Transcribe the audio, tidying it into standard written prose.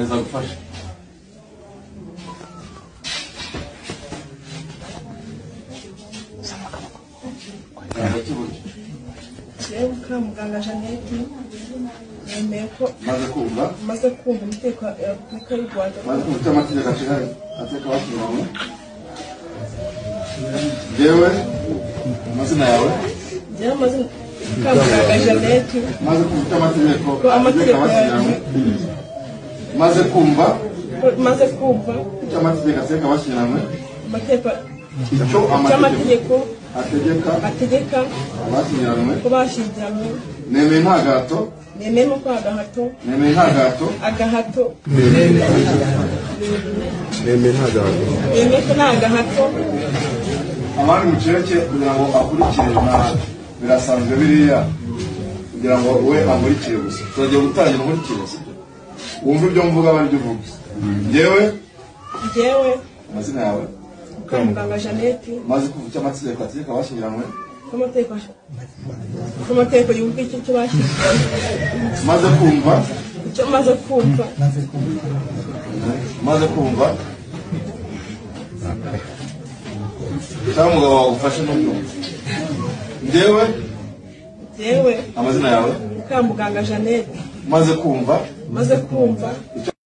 Azagufasha. Muganga Jeannette yemeye ko maze kumva umutekano y'u Rwanda maze kumva amategeko ateka bashyiramo yewe amazina yawe Muganga Jeannette maze kumva amategeko bashyiramo maze kumva amategeko ateka bashyiramo amategeko ategeka abashyingiranwe ko bashyingiranwe nemeye nta gahato agahato abandi mucece kugira ngo akurikire birasanzwe biriya kugira ngo we amurikire gusa turagiye gutangira umurikire wumva ibyo mvuga bari byo uvuga njyewe amazina yawe Muganga Jeannette maze kuvuga amategeko ategeka abashyingiranwe amategeko y'ubwo icyo bashyingiranwe maze kumva cyangwa umugabo wagufashe n'ubyumva njyewe amazina yawe Muganga Jeannette maze kumva